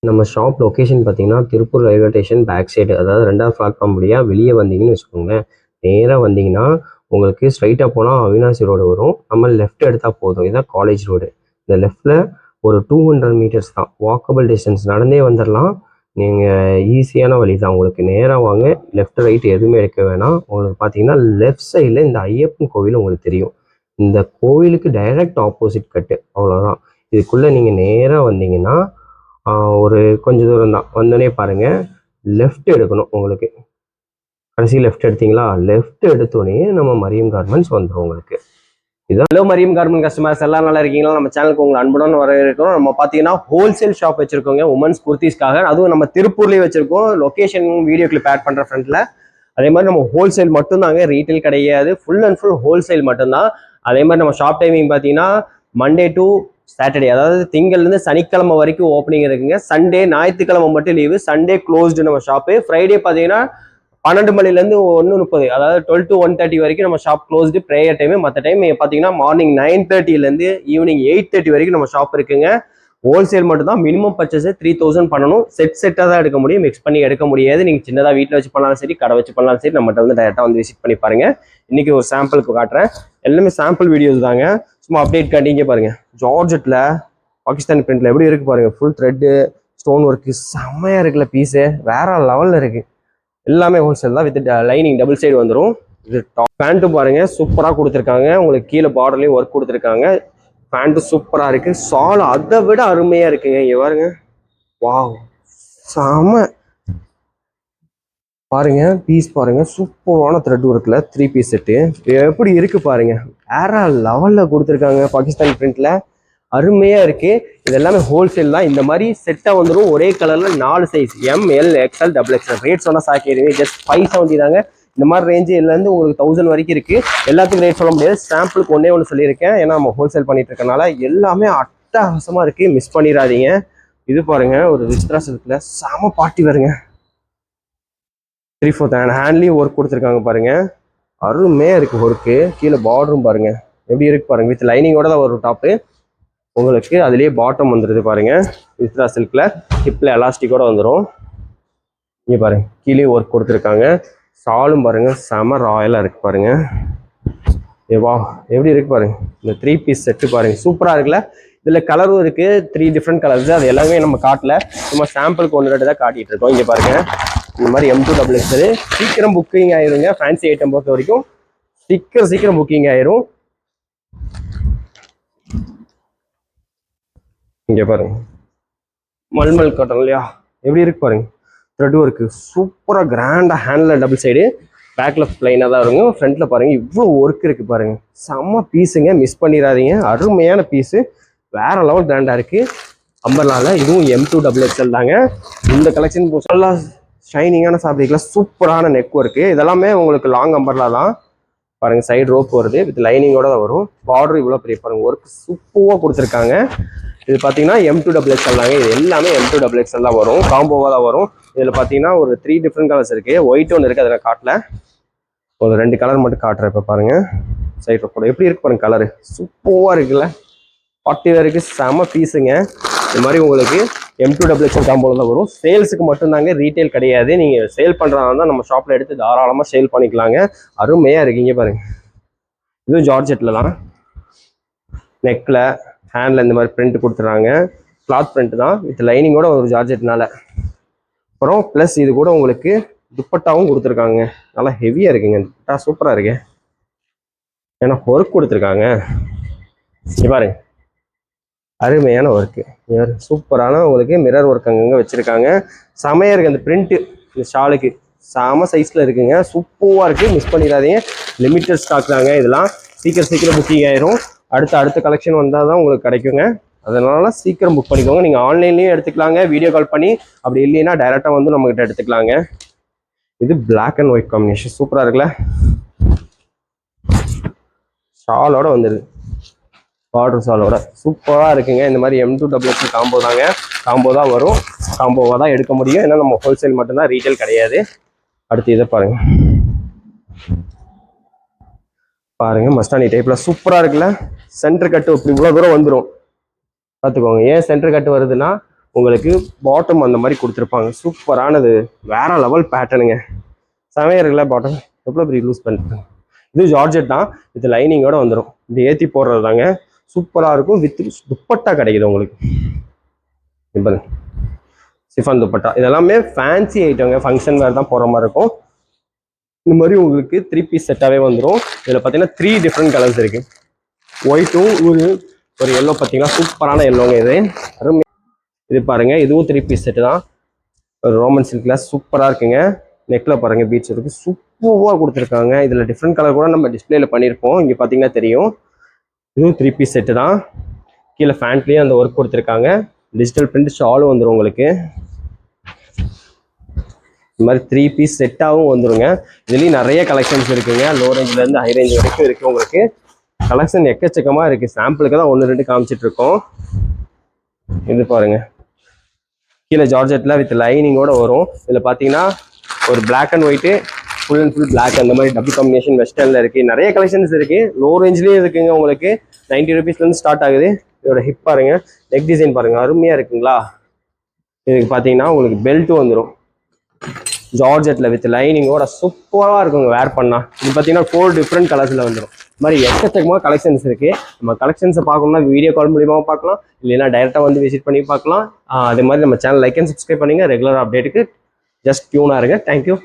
நம்ம shop location பார்த்தீங்கன்னா Tiruppur railway station back side, அதாவது 2வது பிளாட்ஃபார்ம் வழியாக வெளியே வந்தீங்கன்னு வச்சுக்கோங்களேன். நேராக வந்தீங்கன்னா உங்களுக்கு ஸ்ட்ரைட்டாக போனால் அவினாசி ரோடு வரும். நம்ம லெஃப்ட் எடுத்தால் போதும். இதுதான் காலேஜ் ரோடு. இந்த லெஃப்டில் ஒரு 200 மீட்டர்ஸ் தான், வாக்கபிள் டிஸ்டன்ஸ், நடந்தே வந்துடலாம். நீங்கள் ஈஸியான வழி தான். உங்களுக்கு நேராக வாங்க, லெஃப்ட் ரைட் எதுவுமே எடுக்க வேணாம். உங்களுக்கு பார்த்தீங்கன்னா லெஃப்ட் சைடில் இந்த ஐயப்பன் கோவில் உங்களுக்கு தெரியும். இந்த கோவிலுக்கு டைரக்ட் ஆப்போசிட் கட்டு, அவ்வளோதான். இதுக்குள்ளே நீங்கள் நேராக வந்தீங்கன்னா ஒரு கொஞ்சம் தூரம் தான். வந்தோடனே பாருங்கள், லெஃப்ட் எடுக்கணும். உங்களுக்கு கடைசி லெஃப்ட் எடுத்தீங்களா, லெஃப்ட் எடுத்தோடனே நம்ம மரியம் கார்மெண்ட்ஸ் வந்துடும் உங்களுக்கு. இதான் ஹலோ மரியம் கார்மெண்ட் கஸ்டமர்ஸ், எல்லாம் நல்லா இருக்கீங்களா? நம்ம சேனலுக்கு உங்களை அன்புடன் வரவேற்கிறோம். நம்ம பார்த்தீங்கன்னா ஹோல்சேல் ஷாப் வச்சிருக்கோங்க உமன்ஸ் குர்த்திஸ்க்காக. அதுவும் நம்ம திருப்பூர்லேயே வச்சிருக்கோம். லொக்கேஷன் வீடியோ கிளிப் ஆட் பண்ணுற ஃப்ரண்ட்ல. அதே மாதிரி நம்ம ஹோல்சேல் மட்டும்தாங்க, ரீட்டைல் கிடையாது. ஃபுல் அண்ட் ஃபுல் ஹோல்சேல் மட்டும்தான். அதே மாதிரி நம்ம ஷாப் டைமிங் பார்த்தீங்கன்னா மண்டே டு சாட்டர்டே, அதாவது திங்கள்லேருந்து சனிக்கிழமை வரைக்கும் ஓப்பனிங் இருக்குங்க. சண்டே ஞாயிற்றுக்கிழமை மட்டும் லீவு, சண்டே க்ளோஸ்டு நம்ம ஷாப்பு. ஃப்ரைடே பார்த்தீங்கன்னா 12 மணிலேருந்து 1:30, அதாவது 12 to 1:30 வரைக்கும் நம்ம ஷாப் க்ளோஸ்டு, ப்ரேயர் டைமு. மற்ற டைம் பார்த்தீங்கன்னா மார்னிங் 9:30லேருந்து ஈவினிங் 8:30 வரைக்கும் நம்ம ஷாப் இருக்குங்க. ஹோல்சேல் மட்டும் தான். மினிமம் பர்ச்சேஸ் 3000 பண்ணணும். செட்டாக தான் எடுக்க முடியும், மிக்ஸ் பண்ணி எடுக்க முடியாது. நீங்கள் சின்னதாக வீட்டில் வச்சு பண்ணாலும் சரி, கடை வச்சு பண்ணாலும் சரி, நம்மகிட்ட வந்து டேரெக்டாக வந்து விசிட் பண்ணி பாருங்க. இன்னைக்கு ஒரு சாம்பிளுக்கு காட்டுறேன். எல்லாமே சாம்பிள் வீடியோஸ் தாங்க, சும்மா அப்டேட் காட்டிங்க பாருங்க. ஜார்ஜெட்டில் பாகிஸ்தானி பிரிண்ட்ல எப்படி இருக்கு பாருங்க. ஃபுல் த்ரெட்டு ஸ்டோன் ஒர்க்கு செம்மையா இருக்குல்ல, பீஸு வேற லெவலில் இருக்கு. எல்லாமே ஹோல்சேல் தான், வித் லைனிங் டபுள் சைடு வந்துடும். இது டாப் பேண்ட்டு பாருங்க, சூப்பராக கொடுத்துருக்காங்க. உங்களுக்கு கீழே பார்டர்லேயும் ஒர்க் கொடுத்துருக்காங்க. பேண்ட்டு சூப்பராக இருக்கு. சால் அதை விட அருமையாக இருக்குங்க. இங்கே பாருங்க, வாவ் செம பாருங்க. பீஸ் பாருங்க, சூப்பரான த்ரெட் ஒர்க்கில் 3 பீஸ் செட்டு எப்படி இருக்கு பாருங்க. வேற லெவலில் கொடுத்துருக்காங்க. பாகிஸ்தானி பிரிண்ட்ல அருமையா இருக்கு. இது எல்லாமே ஹோல்சேல் தான். இந்த மாதிரி செட்டா வந்துடும். ஒரே கலர்ல 4 size, ML XL XXL. Rate சொன்னா சாக்கிடுவீங்க. ஜஸ்ட் 570 தாங்க. இந்த மாதிரி ரேஞ்சு இருந்து உங்களுக்கு 1000 வரைக்கும் இருக்கு. எல்லாத்துக்கும் ரேட் சொல்ல முடியாது. சாம்பிளுக்கு ஒன்று சொல்லியிருக்கேன், ஏன்னா நம்ம ஹோல்சேல் பண்ணிட்டு இருக்கனால. எல்லாமே அட்டகாசமா இருக்கு, மிஸ் பண்ணிடாதீங்க. இது பாருங்க, ஒரு விசித்ரா சில்க்ல செம பார்ட்டி வருங்க. 3/4 ஹேண்ட்லயும் ஒர்க் கொடுத்துருக்காங்க பாருங்க. அருமையா இருக்கு ஒர்க்கு. கீழே பார்டரும் பாருங்க எப்படி இருக்கு பாருங்க. வித் லைனிங்கோட தான் வரும் டாப்பு உங்களுக்கு. அதுலேயே பாட்டம் வந்துடுது பாருங்க. வித்ரா சில்க்ல ஹிப்ல எலாஸ்டிக்கோட வந்துடும். இங்கே பாருங்க, கீழே ஒர்க் கொடுத்துருக்காங்க. சாலும் பாருங்க செம ராயலா இருக்கு பாருங்க. ஏவா எப்படி இருக்கு பாருங்க. இந்த 3 பீஸ் செட்டு பாருங்க, சூப்பரா இருக்குல்ல. இதுல கலரும் இருக்கு, 3 டிஃப்ரெண்ட் கலர்ஸ். அது எல்லாமே நம்ம காட்டல, சும்மா சாம்பிளுக்கு 1-2 தான் காட்டிட்டு இருக்கோம். இங்க பாருங்க, இந்த மாதிரி M2XX சீக்கிரம் புக்கிங் ஆயிருங்க. ஃபேன்சி ஐட்டம் பொறுத்த வரைக்கும் சீக்கிரம் புக்கிங் ஆயிரும். இங்க பாருங்க, மல்மல் காட்டன் இல்லையா, எப்படி இருக்கு பாருங்க. த்ரெட் ஒர்க்கு சூப்பரா கிராண்டா, ஹேண்ட்ல டபுள் சைடு, பேக்ல பிளைனா தான் இருக்கும். ஃப்ரண்ட்ல பாருங்க இவ்வளோ ஒர்க் இருக்கு பாருங்க. செம்ம பீஸுங்க, மிஸ் பண்ணிடாதீங்க. அருமையான பீஸு, வேற லெவல் கிராண்டா இருக்கு. அம்பர்லால இதுவும் M2XX தாங்க. இந்த கலெக்ஷன் நல்லா ஷைனிங்கான ஃபேப்ரிக்ல சூப்பரான நெக் ஒர்க்கு. இதெல்லாமே உங்களுக்கு லாங் அம்பர்லா தான் பாருங்க. சைடு ரோப் வருது, வித் லைனிங்கோட தான் வரும். பார்டர் இவ்வளோ பெரிய பாருங்க, ஒர்க் சூப்பராக கொடுத்துருக்காங்க. இது பார்த்தீங்கன்னா M2XX தாங்க. இது எல்லாமே M2XX தான் வரும், காம்போவாக தான் வரும். இதில் பார்த்தீங்கன்னா ஒரு 3 டிஃப்ரெண்ட் கலர்ஸ் இருக்கு. ஒயிட் ஒன்று இருக்கு, அதில் காட்டல. ஒரு 2 கலர் மட்டும் காட்டுறேன். இப்போ பாருங்க, சைட் ரோப் எப்படி இருக்கு பாருங்க. கலரு சூப்பராக இருக்குல்ல, 40 வரைக்கும் செம பீஸுங்க. இது மாதிரி உங்களுக்கு M2XX காம்போவில் தான் வரும். சேல்ஸுக்கு மட்டும்தாங்க, ரீட்டைல் கிடையாது. நீங்கள் சேல் பண்ணுறதா தான் நம்ம ஷாப்பில் எடுத்து தாராளமாக சேல் பண்ணிக்கலாங்க. அருமையாக இருக்கீங்க பாருங்க. இதுவும் ஜார்ஜெட்டில் தான், நெக்கில் ஹேண்டில் இந்த மாதிரி பிரிண்ட் கொடுத்துட்றாங்க. கிளாத் பிரிண்ட் தான், வித் லைனிங்கோட ஒரு ஜார்ஜெட்னால. அப்புறம் ப்ளஸ் இது கூட உங்களுக்கு துப்பட்டாவும் கொடுத்துருக்காங்க. நல்லா ஹெவியாக இருக்குங்க துப்பட்டா, சூப்பராக இருக்கு. ஏன்னா ஒர்க் கொடுத்துருக்காங்க பாருங்க, அருமையான ஒர்க்கு. சூப்பரான உங்களுக்கு மிரர் ஒர்க் அங்கங்கே வச்சுருக்காங்க. செமையாக இருக்குது அந்த பிரிண்ட்டு. இந்த ஷாலுக்கு செம சைஸில் இருக்குங்க, சூப்பராக இருக்குது, மிஸ் பண்ணிடாதீங்க. லிமிட்டட் ஸ்டாக் தாங்க இதெல்லாம். சீக்கிரம் புக்கிங் ஆயிரும். அடுத்த கலெக்ஷன் வந்தால் தான் உங்களுக்கு கிடைக்குங்க. அதனால சீக்கிரம் புக் பண்ணிக்கோங்க. நீங்கள் ஆன்லைன்லேயும் எடுத்துக்கலாங்க, வீடியோ கால் பண்ணி. அப்படி இல்லைன்னா டைரெக்டாக வந்து நம்மகிட்ட எடுத்துக்கலாங்க. இது பிளாக் அண்ட் ஒயிட் காம்பினேஷன் சூப்பராக இருக்குல்ல, ஷாலோட வந்துடுது, பார்டர் ஷாலோட சூப்பராக இருக்குங்க. இந்த மாதிரி M2XX காம்போ தாங்க, காம்போ தான் வரும், காம்போவாக தான் எடுக்க முடியும். ஏன்னா நம்ம ஹோல்சேல் மட்டும்தான், ரீட்டைல் கிடையாது. அடுத்து இதை பாருங்க, பாருங்க மஸ்தானி டைப்ல சூப்பரா இருக்குல்ல. சென்டர் கட்டு இப்படி இவ்வளவு தூரம் வந்துடும் பார்த்துக்கோங்க. ஏன் சென்டர் கட்டு வருதுன்னா, உங்களுக்கு பாட்டம் அந்த மாதிரி கொடுத்துருப்பாங்க. சூப்பரானது, வேற லெவல் பேட்டர்னுங்க. செமையாக இருக்குல்ல பாட்டம், எவ்வளோ பெரிய லூஸ் பண்ணிருக்காங்க. இது ஜார்ஜெட் தான், வித் லைனிங்கோட வந்துடும். இப்படி ஏற்றி போடுறது தாங்க, சூப்பராக இருக்கும். வித் துப்பட்டா கிடைக்குது உங்களுக்கு. இப்போ சிஃபான் துப்பட்டா இதெல்லாமே ஃபேன்சி ஐட்டங்க, ஃபங்க்ஷன் வேறு தான் போகிற மாதிரி இருக்கும். இந்த மாதிரி உங்களுக்கு 3 பீஸ் செட்டாகவே வந்துடும். இதில் பார்த்தீங்கன்னா 3 டிஃப்ரெண்ட் கலர்ஸ் இருக்குது. ஒயிட்டும் ஒரு எல்லோ பார்த்தீங்கன்னா சூப்பரான எல்லோங்க. இது பாருங்க, இதுவும் 3 பீஸ் செட்டு தான். ஒரு ரோமன் சில்க்ல சூப்பராக இருக்குங்க. நெக்கில் பாருங்க பீட்ஸ் இருக்கு, சூப்பராக கொடுத்துருக்காங்க. இதில் டிஃப்ரெண்ட் கலர் கூட நம்ம டிஸ்பிளேல பண்ணியிருப்போம், இங்கே பார்த்தீங்கன்னா தெரியும். இதுவும் 3 பீஸ் செட்டு தான். கீழே ஃபேண்ட்லேயும் அந்த ஒர்க் கொடுத்துருக்காங்க. டிஜிட்டல் பிரிண்ட் ஷாலும் வந்துடும் உங்களுக்கு. இந்த மாதிரி 3 பீஸ் செட்டாகவும் வந்துருங்க. இதுலேயும் நிறைய கலெக்ஷன்ஸ் இருக்குங்க. லோ ரேஞ்சிலேருந்து ஹை ரேஞ்ச் வரைக்கும் இருக்குது உங்களுக்கு. கலெக்ஷன் எக்கச்சக்கமாக இருக்குது. சாம்பிளுக்கு தான் 1 2 காமிச்சிட்டு இருக்கோம். இது பாருங்க, கீழே ஜார்ஜெட்டில் வித் லைனிங்கோட வரும். இதில் பார்த்தீங்கன்னா ஒரு black and white, full and full black, அந்த மாதிரி டபுள் காம்பினேஷன் வெஸ்டர்னில் இருக்குது. நிறைய கலெக்ஷன்ஸ் இருக்குது. லோ ரேஞ்ச்லேயும் இருக்குங்க உங்களுக்கு. 90 rupeesலேருந்து ஸ்டார்ட் ஆகுது. இதோட ஹிப் பாருங்க, நெக் டிசைன் பாருங்க, அருமையாக இருக்குங்களா. இதுக்கு பார்த்தீங்கன்னா உங்களுக்கு பெல்ட்டும் வந்துடும் ஜார்ஜெட்டில் வித் லைனிங்கோட, சூப்பராக இருக்குங்க வேர் பண்ணால். இது பார்த்தீங்கன்னா 4 டிஃப்ரெண்ட் கலர்ஸில் வந்துடும். இது மாதிரி எக்கச்சக்கமாக கலெக்ஷன்ஸ் இருக்குது. நம்ம கலெக்ஷன்ஸை பார்க்கணும்னா வீடியோ கால் மூலியமாக பார்க்கலாம், இல்லைன்னா டைரெக்டாக வந்து விசிட் பண்ணி பார்க்கலாம். அதே மாதிரி நம்ம சேனல் லைக் அண்ட் சப்ஸ்கிரைப் பண்ணுங்க. ரெகுலர் அப்டேட்டுக்கு ஜஸ்ட் டியூனாக இருங்க. தேங்க்யூ.